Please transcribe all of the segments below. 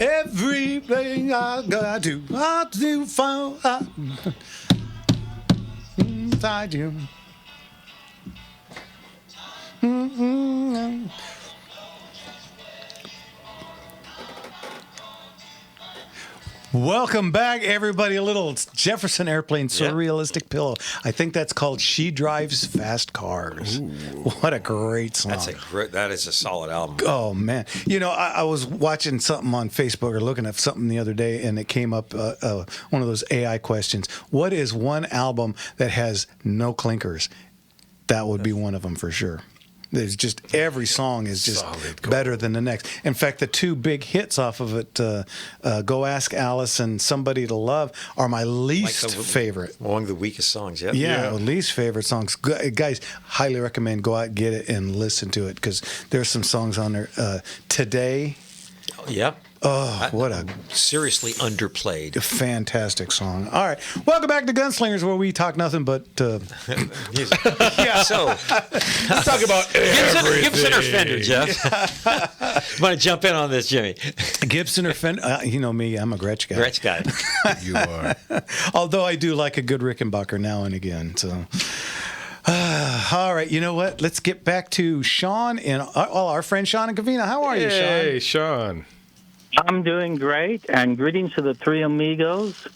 Everything I gotta do, I do find inside you. Mm-hmm. Welcome back, everybody. A little Jefferson Airplane Surrealistic Pillow. I think that's called She Drives Fast Cars. Ooh. What a great song. That is a solid album. Oh, man. You know, I was watching something on Facebook or looking at something the other day, and it came up, one of those AI questions. What is one album that has no clinkers? That would be one of them for sure. There's just every song is just better than the next. In fact, the two big hits off of it, "Go Ask Alice" and "Somebody to Love," are my least favorite. Among the weakest songs, yeah, least favorite songs. Guys, highly recommend go out and get it and listen to it because there's some songs on there. "Today." Yep. Oh, what a seriously underplayed, fantastic song! All right, welcome back to Gunslingers, where we talk nothing but music. Yeah, so let's talk about everything. Gibson or Fender, Jeff? Want to jump in on this, Jimmy? Gibson or Fender? You know me, I'm a Gretsch guy. Gretsch guy. You are. Although I do like a good Rickenbacker now and again. So. All right, you know what? Let's get back to Sean and our friend Sean and Covina. How are you, Sean? Hey, Sean. I'm doing great, and greetings to the three amigos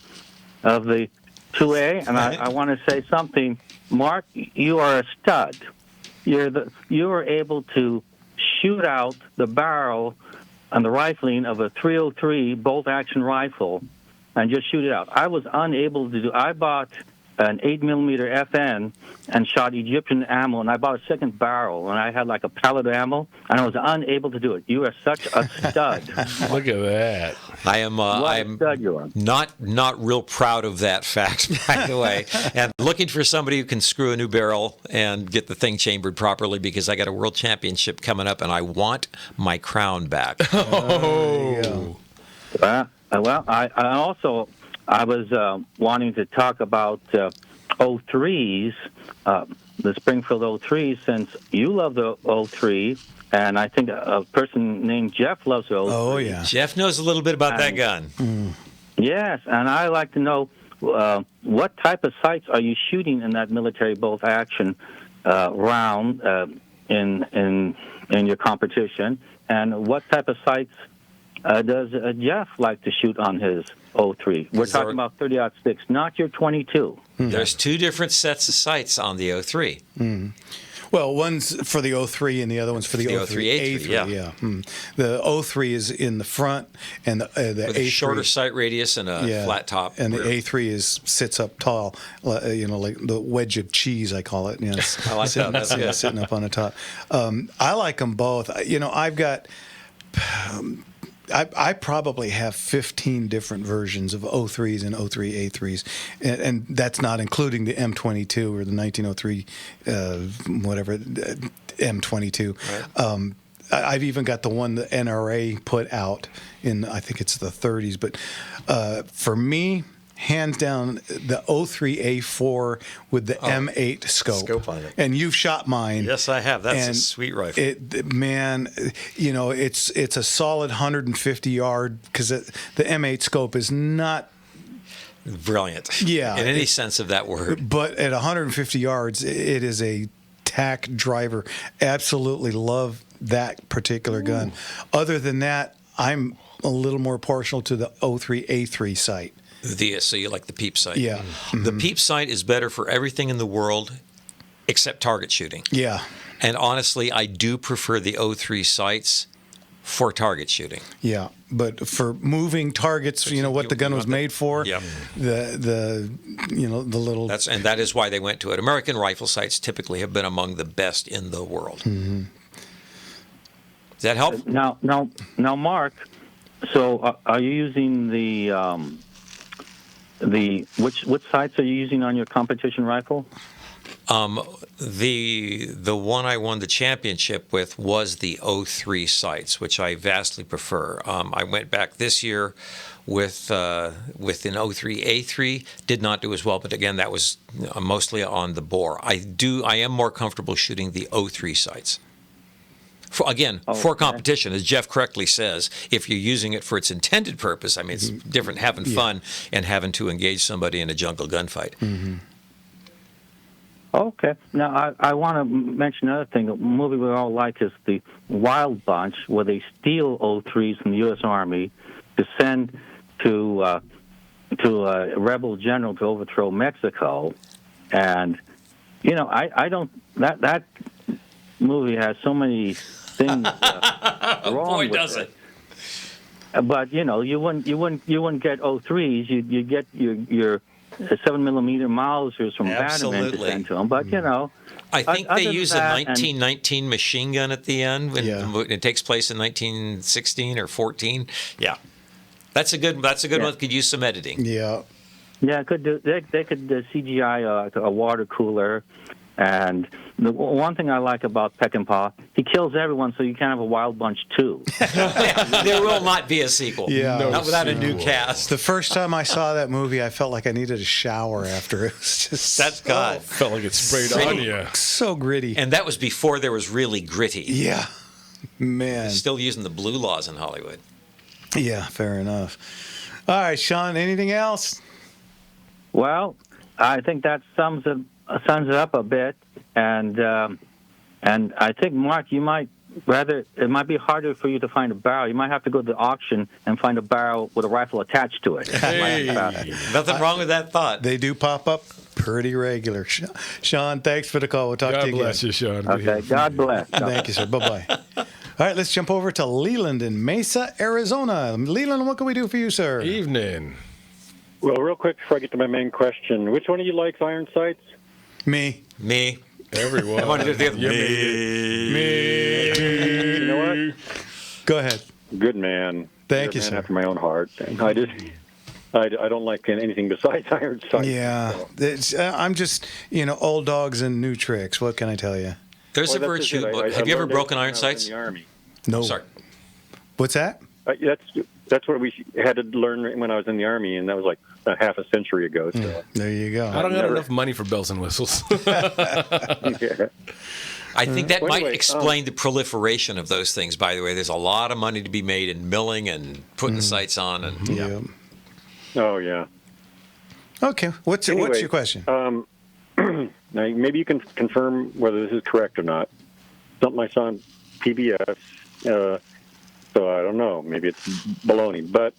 of the 2A. And I want to say something. Mark, you are a stud. You are able to shoot out the barrel and the rifling of a 303 bolt-action rifle and just shoot it out. I was unable to do. I bought an 8mm FN and shot Egyptian ammo, and I bought a second barrel, and I had like a pallet of ammo, and I was unable to do it. You are such a stud. Look at that. I am. Stud you are. Not real proud of that fact, by the way. And looking for somebody who can screw a new barrel and get the thing chambered properly because I got a world championship coming up, and I want my crown back. Oh. I was wanting to talk about 03s, the Springfield 03s, since you love the 03, and I think a person named Jeff loves the 03. Oh, yeah. Jeff knows a little bit about that gun. Yes, and I'd like to know what type of sights are you shooting in that military bolt-action round in your competition, and what type of sights does Jeff like to shoot on his 03? We're talking about 30-06, not your 22. There's two different sets of sights on the 03. Well, one's for the 03 and the other one's for the 03 A3. Yeah. The 03 is in the front, and the with A3, a shorter sight radius and a flat top. And rear. the A3 sits up tall, like the wedge of cheese, I call it. I like that. That's good. Sitting up on the top. I like them both. I've got. I probably have 15 different versions of 03s and 03 A3s, and that's not including the M22 or the 1903, M22. Right. I've even got the one the NRA put out in, I think it's the 30s. But for me, hands down, the 03A4 with the M8 scope on it. And you've shot mine. Yes, I have. That's a sweet rifle. It's a solid 150 yard because the M8 scope is not brilliant. Yeah, in any sense of that word. But at 150 yards, it is a tack driver. Absolutely love that particular gun. Other than that, I'm a little more partial to the 03A3 sight. So you like the peep sight? Yeah. The peep sight is better for everything in the world except target shooting. Yeah. And honestly, I do prefer the 03 sights for target shooting. Yeah, but for moving targets, what the gun was made for. Yep. The little. That is why they went to it. American rifle sights typically have been among the best in the world. Mm-hmm. Does that help? Now, Mark. So, are you using which sights are you using on your competition rifle? The one I won the championship with was the 03 sights, which I vastly prefer. I went back this year with an 03A3, did not do as well, but again, that was mostly on the bore. I am more comfortable shooting the 03 sights For competition, as Jeff correctly says, if you're using it for its intended purpose, I mean, it's different having fun and having to engage somebody in a jungle gunfight. Mm-hmm. Okay. Now, I want to mention another thing. A movie we all like is The Wild Bunch, where they steal O3s from the U.S. Army to send to a rebel general to overthrow Mexico. And, you know, I don't... That movie has so many things wrong with does it. But, you know, you wouldn't get O3s. You'd get your 7mm Mausers from Batman to send to them. But, you know... I think they use a 1919 machine gun at the end. When it takes place in 1916 or 14. Yeah. That's a good one. Could use some editing. Yeah. Yeah, could do. They could CGI a water cooler, and the one thing I like about Peckinpah, he kills everyone, so you can't have a Wild Bunch 2. There will not be a sequel. Yeah. Not without a new cast. The first time I saw that movie, I felt like I needed a shower after. It was just That's God. Felt like it sprayed on you. so gritty. And that was before there was really gritty. Yeah, man. Still using the blue laws in Hollywood. Yeah, fair enough. All right, Sean, anything else? Well, I think that sums it up a bit, and I think, Mark, it might be harder for you to find a barrel. You might have to go to the auction and find a barrel with a rifle attached to it. Hey. Nothing wrong with that thought. They do pop up pretty regular. Sean, thanks for the call. We'll talk to God you again. bless you, Sean. Okay, God bless. Thank you, sir. Bye-bye. All right, let's jump over to Leland in Mesa, Arizona. Leland, what can we do for you, sir? Evening. Well, real quick before I get to my main question, which one of you likes iron sights? Me. Everyone. I want to do the other. Me. You know what? Go ahead. Good man. Thank You're you, a man sir. after my own heart. And I don't like anything besides iron sights. Yeah, so. I'm just, old dogs and new tricks. What can I tell you? There's Well, a that's virtue. just it. Have you ever learned broken it when iron I was sights? in the Army. No. Sorry. What's that? That's what we had to learn when I was in the Army, and that was like a half a century ago. So. There you go. I don't got enough money for bells and whistles. Yeah. I think that Well, might anyway, explain the proliferation of those things, by the way. There's a lot of money to be made in milling and putting sights on. And Yeah. Oh, yeah. Okay. What's your question? Now, maybe you can confirm whether this is correct or not. Something I saw on PBS, so I don't know. Maybe it's baloney. But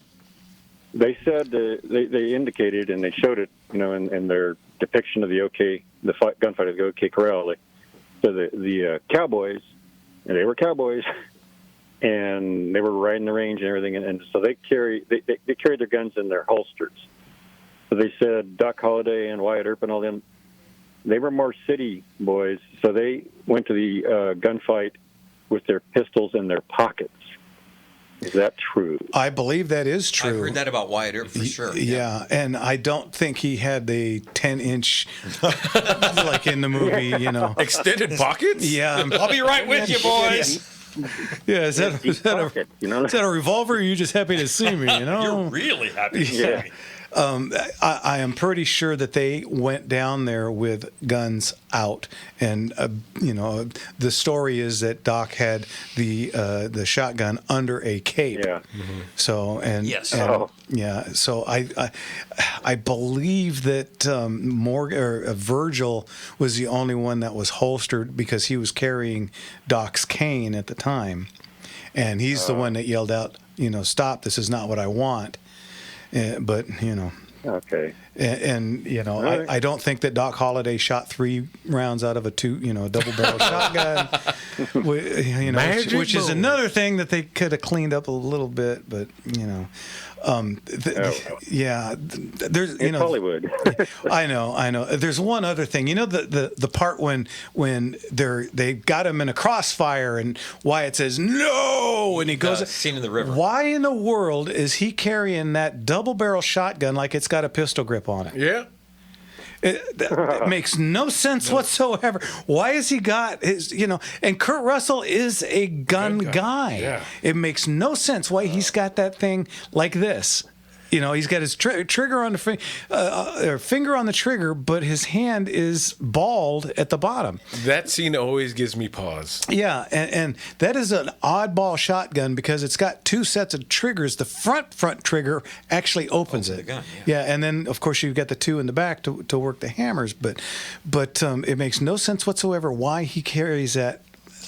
they said they indicated and they showed it, in their depiction of the gunfight of the OK Corral. So the cowboys, and they were cowboys, and they were riding the range and everything, and so they carried their guns in their holsters. So they said Doc Holliday and Wyatt Earp and all them, they were more city boys, so they went to the gunfight with their pistols in their pockets. Is that true? I believe that is true. I've heard that about Wyatt Earp for sure. Yeah, and I don't think he had the 10-inch like in the movie, Extended pockets? Yeah. I'll be right with you, boys. Yeah, is that a revolver? Or are you just happy to see me? You're really happy. Yeah. I am pretty sure that they went down there with guns out, and the story is that Doc had the shotgun under a cape. Yeah. Mm-hmm. So Yes. yeah. So I believe that Virgil was the only one that was holstered because he was carrying Doc's cane at the time, and he's the one that yelled out, "Stop! This is not what I want." But Okay. and right. I don't think that Doc Holliday shot 3 rounds out of a double barrel shotgun, which is another thing that they could have cleaned up a little bit. But yeah, there's It's Hollywood. I know. There's one other thing. The part when they got him in a crossfire and Wyatt says no, and he goes Scene in the river. Why in the world is he carrying that double barrel shotgun like it's got a pistol grip on it? Yeah. That makes no sense whatsoever. Why has he got his, and Kurt Russell is a gun guy. Yeah. It makes no sense why he's got that thing like this. He's got his trigger on the or finger on the trigger, but his hand is bald at the bottom. That scene always gives me pause. Yeah, and that is an oddball shotgun because it's got two sets of triggers. The front trigger actually opens it. the gun, yeah, and then of course you've got the two in the back to work the hammers. But it makes no sense whatsoever why he carries that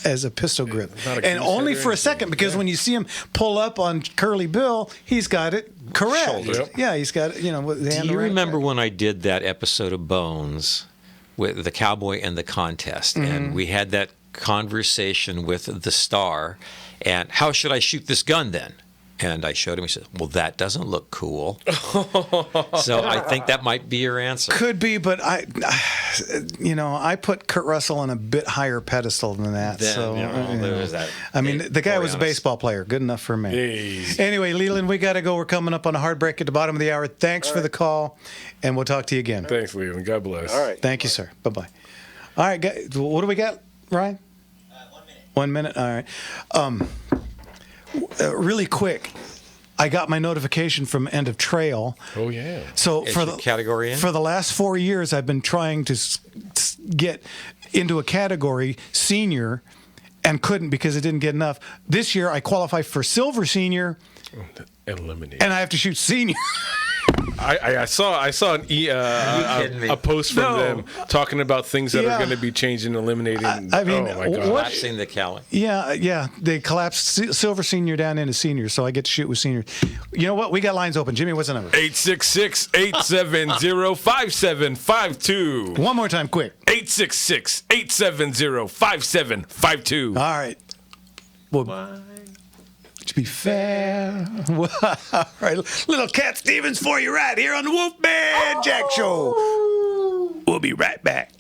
as a pistol grip, not a and goose only head or for a anything. second, because when you see him pull up on Curly Bill, he's got it correct. Shoulder. Yep. Yeah, he's got with the hand Do you around remember it. when I did that episode of Bones with the cowboy and the contest, and we had that conversation with the star, and how should I shoot this gun then? And I showed him. He said, "Well, that doesn't look cool." So I think that might be your answer. Could be, but I put Kurt Russell on a bit higher pedestal than that. There was that. I mean, the guy was a Boreanaz. baseball player. Good enough for me. Hey. Anyway, Leland, we got to go. We're coming up on a hard break at the bottom of the hour. Thanks for the call, and we'll talk to you again. Thanks, Leland. God bless. All right. Thank you, sir. Bye-bye. All right, guys, what do we got, Ryan? 1 minute. 1 minute? All right. Really quick, I got my notification from End of Trail. Oh, yeah. So Is for your category in? for the last 4 years, I've been trying to get into a category senior and couldn't because it didn't get enough. This year, I qualify for silver senior, Eliminate. and I have to shoot senior. I saw kidding me? a post from No. them talking about things that Yeah. are going to be changing, eliminating. I mean, oh my God. what- I've seen the Cali. Yeah, they collapsed silver senior down into senior, so I get to shoot with seniors. You know what? We got lines open. Jimmy, what's the number? 866-870-5752. One more time, quick. 866-870-5752. All right. Well, to be fair. All right. Little Cat Stevens for you right here on the Wolfman Jack Show. We'll be right back.